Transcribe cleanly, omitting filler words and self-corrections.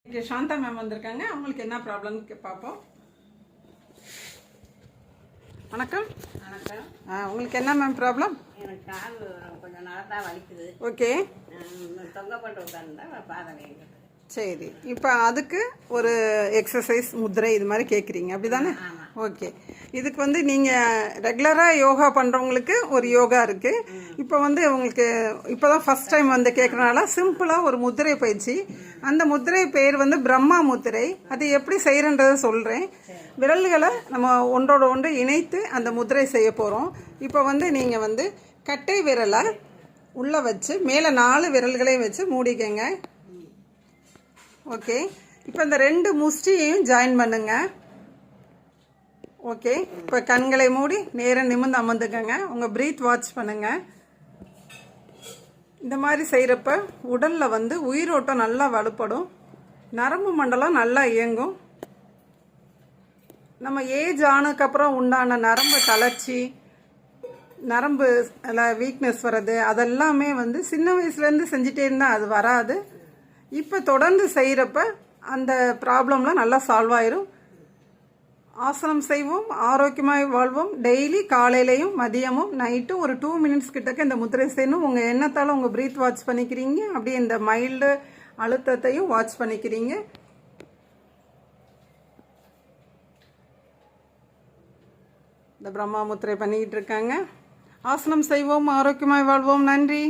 இங்கே சாந்தா மேம் வந்திருக்காங்க. அவங்களுக்கு என்ன ப்ராப்ளம்னு பார்ப்போம். வணக்கம். வணக்கம். உங்களுக்கு என்ன மேம் ப்ராப்ளம்? எனக்கு கால் கொஞ்சம் நடந்தா வலிக்குது. ஓகே. தொங்க போட்டு உட்கார்ந்தா பாதம் வேங்குது. சரி, இப்போ அதுக்கு ஒரு எக்ஸசைஸ் முத்திரை இது மாதிரி கேட்குறீங்க, அப்படி தானே? ஓகே. இதுக்கு வந்து நீங்கள் ரெகுலராக யோகா பண்ணுறவங்களுக்கு ஒரு யோகா இருக்குது. இப்போ வந்து உங்களுக்கு இப்போ தான் ஃபஸ்ட் டைம் வந்து கேட்குறனால சிம்பிளாக ஒரு முத்திரை பயிற்சி. அந்த முத்திரை பேர் வந்து பிரம்மா முத்திரை. அது எப்படி செய்கிறன்றதை சொல்கிறேன். விரல்களை நம்ம ஒன்றோட ஒன்று இணைத்து அந்த முத்திரை செய்ய போகிறோம். இப்போ வந்து நீங்கள் வந்து கட்டை விரலை உள்ளே வச்சு மேலே 4 விரல்களையும் வச்சு மூடிக்கங்க. ஓகே. இப்போ இந்த 2 முஷ்டியையும் ஜாயின் பண்ணுங்க. ஓகே. இப்போ கண்களை மூடி நேரம் நிமிர்ந்து அமர்ந்துக்கங்க. உங்கள் ப்ரீத் வாட்ச் பண்ணுங்க. இந்த மாதிரி செய்கிறப்ப உடலில் வந்து உயிரோட்டம் நல்லா வலுப்படும், நரம்பு மண்டலம் நல்லா இயங்கும். நம்ம ஏஜ் ஆனதுக்கப்புறம் உண்டான நரம்பு தளர்ச்சி, நரம்பு வீக்னஸ் வர்றது அதெல்லாமே வந்து சின்ன வயசுலேருந்து செஞ்சிட்டே இருந்தால் அது வராது. இப்போ தொடர்ந்து செய்கிறப்ப அந்த ப்ராப்ளம்லாம் நல்லா சால்வ் ஆயிரும். ஆசனம் செய்வோம், ஆரோக்கியமாக வாழ்வோம். டெய்லி காலையிலையும் மதியமும் நைட்டும் ஒரு 2 மினிட்ஸ் கிட்டக்க இந்த முத்திரை செய்யணும். உங்கள் எண்ணத்தால் உங்கள் ப்ரீத் வாட்ச் பண்ணிக்கிறீங்க, அப்படியே இந்த மைல்டு அழுத்தத்தையும் வாட்ச் பண்ணிக்கிறீங்க. இந்த பிரம்மா முத்திரை பண்ணிக்கிட்டு இருக்காங்க. ஆசனம் செய்வோம், ஆரோக்கியமாய் வாழ்வோம். நன்றி.